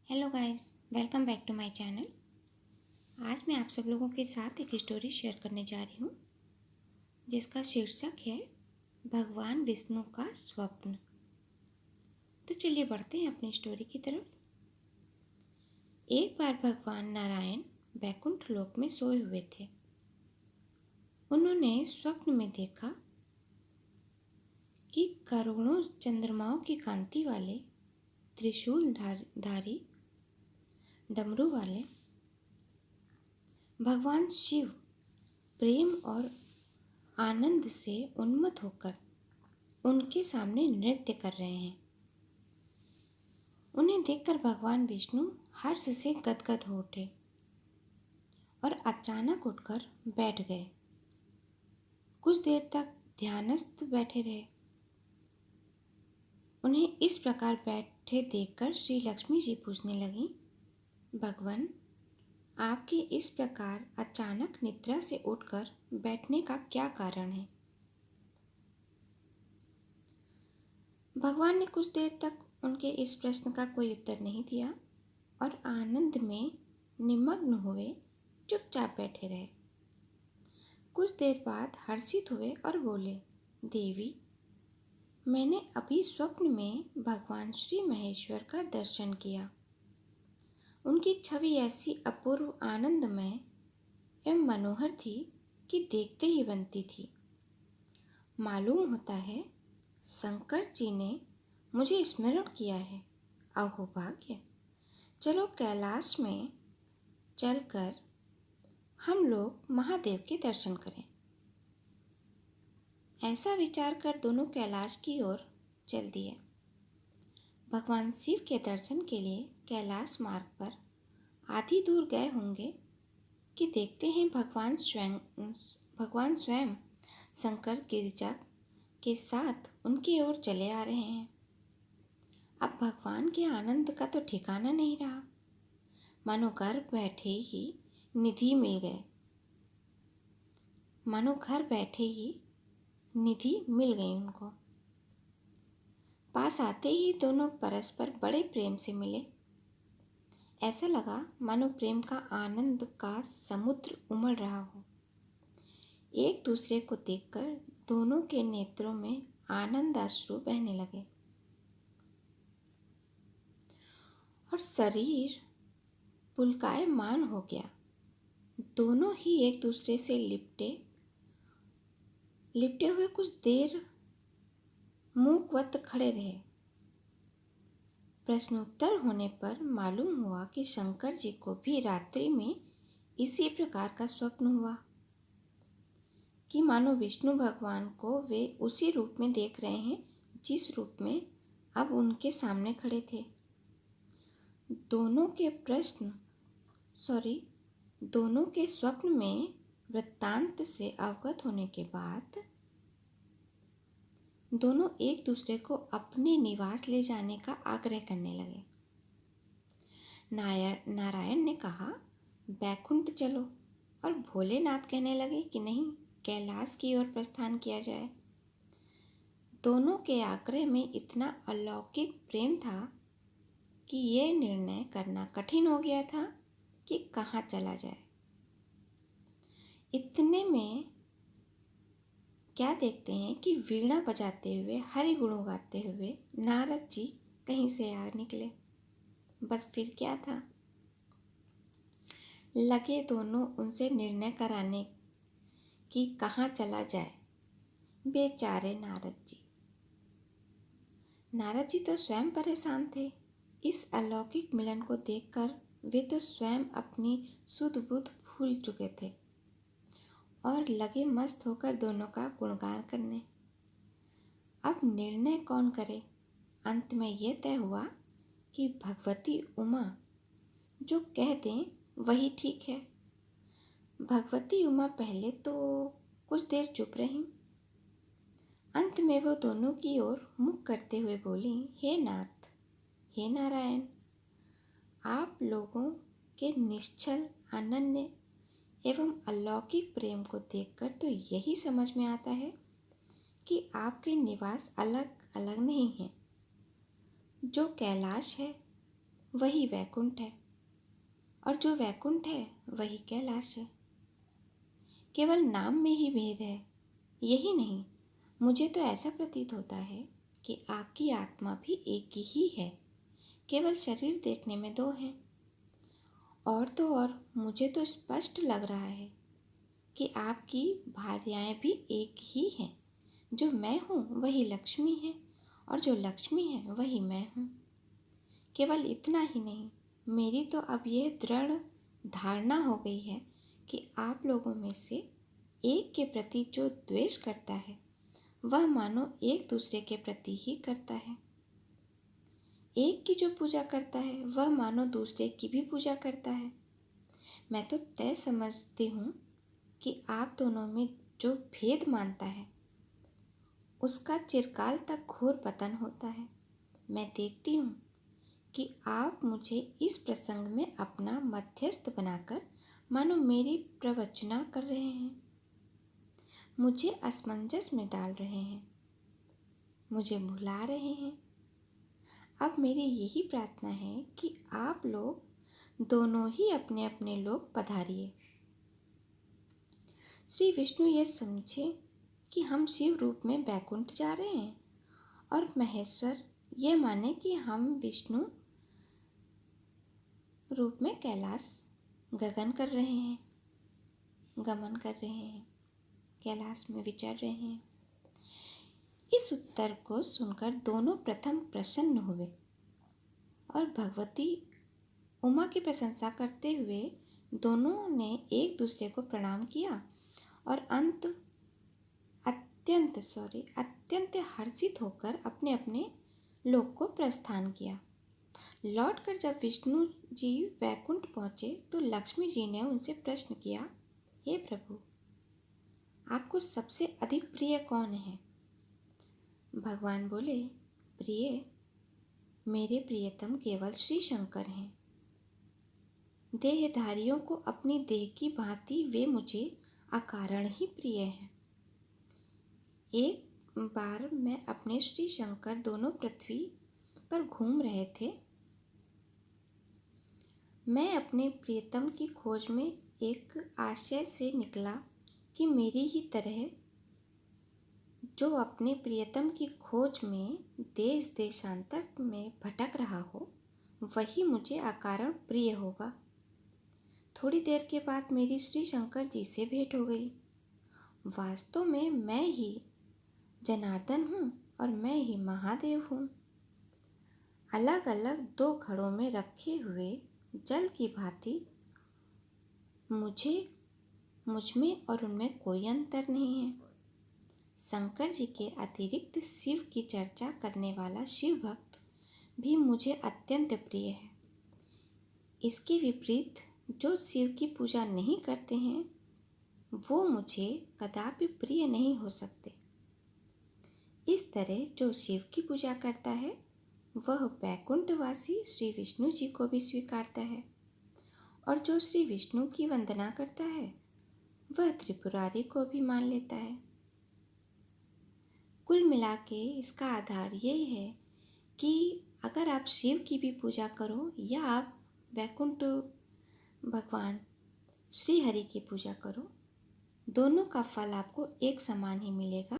Hello guys, welcome back to my channel. आज मैं आप सब लोगों के साथ एक स्टोरी शेयर करने जा रही हूँ जिसका शीर्षक है भगवान विष्णु का स्वप्न। तो चलिए बढ़ते हैं अपनी स्टोरी की तरफ। एक बार भगवान नारायण वैकुंठ लोक में सोए हुए थे। उन्होंने स्वप्न में देखा कि करोड़ों चंद्रमाओं की कांति वाले त्रिशूल धारी डमरू वाले भगवान शिव प्रेम और आनंद से उन्मत्त होकर उनके सामने नृत्य कर रहे हैं। उन्हें देखकर भगवान विष्णु हर्ष से गदगद हो उठे और अचानक उठकर बैठ गए। कुछ देर तक ध्यानस्थ बैठे रहे। उन्हें इस प्रकार बैठे देखकर श्री लक्ष्मी जी पूछने लगी, भगवान, आपके इस प्रकार अचानक निद्रा से उठकर बैठने का क्या कारण है? भगवान ने कुछ देर तक उनके इस प्रश्न का कोई उत्तर नहीं दिया और आनंद में निमग्न हुए चुपचाप बैठे रहे। कुछ देर बाद हर्षित हुए और बोले, देवी, मैंने अभी स्वप्न में भगवान श्री महेश्वर का दर्शन किया। उनकी छवि ऐसी अपूर्व आनंदमय एवं मनोहर थी कि देखते ही बनती थी। मालूम होता है शंकर जी ने मुझे स्मरण किया है। अहो भाग्य! चलो कैलाश में चलकर हम लोग महादेव के दर्शन करें। ऐसा विचार कर दोनों कैलाश की ओर चल दिए। भगवान शिव के दर्शन के लिए कैलाश मार्ग पर आधी दूर गए होंगे कि देखते हैं भगवान स्वयं शंकर गिरिजा के साथ उनकी ओर चले आ रहे हैं। अब भगवान के आनंद का तो ठिकाना नहीं रहा। मानो घर बैठे ही निधि मिल गए। मानो घर बैठे ही निधि मिल गई उनको। पास आते ही दोनों परस्पर बड़े प्रेम से मिले। ऐसा लगा मानो प्रेम का आनंद का समुद्र उमड़ रहा हो। एक दूसरे को देखकर दोनों के नेत्रों में आनंद अश्रु बहने लगे और शरीर पुलकायमान हो गया। दोनों ही एक दूसरे से लिपटे हुए कुछ देर मूकवत खड़े रहे। प्रश्नोत्तर होने पर मालूम हुआ कि शंकर जी को भी रात्रि में इसी प्रकार का स्वप्न हुआ कि मानो विष्णु भगवान को वे उसी रूप में देख रहे हैं जिस रूप में अब उनके सामने खड़े थे। दोनों के स्वप्न में वृत्तांत से अवगत होने के बाद दोनों एक दूसरे को अपने निवास ले जाने का आग्रह करने लगे। नारायण ने कहा, बैकुंठ चलो, और भोलेनाथ कहने लगे कि नहीं, कैलाश की ओर प्रस्थान किया जाए। दोनों के आग्रह में इतना अलौकिक प्रेम था कि ये निर्णय करना कठिन हो गया था कि कहाँ चला जाए। इतने में क्या देखते हैं कि वीणा बजाते हुए हरि गुण गाते हुए नारद जी कहीं से आ निकले। बस फिर क्या था, लगे दोनों उनसे निर्णय कराने कि कहाँ चला जाए। बेचारे नारद जी तो स्वयं परेशान थे। इस अलौकिक मिलन को देखकर वे तो स्वयं अपनी सुध बुध भूल चुके थे और लगे मस्त होकर दोनों का गुणगान करने। अब निर्णय कौन करे? अंत में यह तय हुआ कि भगवती उमा जो कह दें वही ठीक है। भगवती उमा पहले तो कुछ देर चुप रहीं। अंत में वो दोनों की ओर मुख करते हुए बोली, हे नाथ, हे नारायण, आप लोगों के निश्चल अनन्य एवं अलौकिक प्रेम को देखकर तो यही समझ में आता है कि आपके निवास अलग अलग नहीं हैं। जो कैलाश है वही वैकुंठ है, और जो वैकुंठ है वही कैलाश है। केवल नाम में ही भेद है। यही नहीं, मुझे तो ऐसा प्रतीत होता है कि आपकी आत्मा भी एक ही है, केवल शरीर देखने में दो हैं। और तो और मुझे तो स्पष्ट लग रहा है कि आपकी भार्याएं भी एक ही हैं। जो मैं हूँ वही लक्ष्मी है, और जो लक्ष्मी है वही मैं हूँ। केवल इतना ही नहीं, मेरी तो अब यह दृढ़ धारणा हो गई है कि आप लोगों में से एक के प्रति जो द्वेष करता है वह मानो एक दूसरे के प्रति ही करता है। एक की जो पूजा करता है वह मानो दूसरे की भी पूजा करता है। मैं तो तय समझती हूँ कि आप दोनों में जो भेद मानता है उसका चिरकाल तक घोर पतन होता है। मैं देखती हूँ कि आप मुझे इस प्रसंग में अपना मध्यस्थ बनाकर मानो मेरी प्रवचना कर रहे हैं, मुझे असमंजस में डाल रहे हैं, मुझे भुला रहे हैं। अब मेरी यही प्रार्थना है कि आप लोग दोनों ही अपने अपने लोग पधारिए। श्री विष्णु ये समझे कि हम शिव रूप में बैकुंठ जा रहे हैं, और महेश्वर ये माने कि हम विष्णु रूप में कैलाश गमन कर रहे हैं, कैलाश में विचर रहे हैं। इस उत्तर को सुनकर दोनों प्रथम प्रसन्न हुए और भगवती उमा की प्रशंसा करते हुए दोनों ने एक दूसरे को प्रणाम किया और अत्यंत हर्षित होकर अपने अपने लोक को प्रस्थान किया। लौटकर जब विष्णु जी वैकुंठ पहुँचे तो लक्ष्मी जी ने उनसे प्रश्न किया, हे प्रभु, आपको सबसे अधिक प्रिय कौन है? भगवान बोले, प्रिय, मेरे प्रियतम केवल श्री शंकर हैं। देहधारियों को अपनी देह की भांति वे मुझे अकारण ही प्रिय हैं। एक बार मैं अपने श्री शंकर दोनों पृथ्वी पर घूम रहे थे। मैं अपने प्रियतम की खोज में एक आशय से निकला कि मेरी ही तरह जो अपने प्रियतम की खोज में देश देशांतर में भटक रहा हो वही मुझे अकारण प्रिय होगा। थोड़ी देर के बाद मेरी श्री शंकर जी से भेंट हो गई। वास्तव में मैं ही जनार्दन हूँ और मैं ही महादेव हूँ। अलग अलग दो घड़ों में रखे हुए जल की भांति मुझ में और उनमें कोई अंतर नहीं है। शंकर जी के अतिरिक्त शिव की चर्चा करने वाला शिव भक्त भी मुझे अत्यंत प्रिय है। इसके विपरीत जो शिव की पूजा नहीं करते हैं वो मुझे कदापि प्रिय नहीं हो सकते। इस तरह जो शिव की पूजा करता है वह वैकुंठवासी श्री विष्णु जी को भी स्वीकारता है, और जो श्री विष्णु की वंदना करता है वह त्रिपुरारी को भी मान लेता है। कुल मिला के इसका आधार ये है कि अगर आप शिव की भी पूजा करो या आप वैकुंठ भगवान श्री हरि की पूजा करो, दोनों का फल आपको एक समान ही मिलेगा।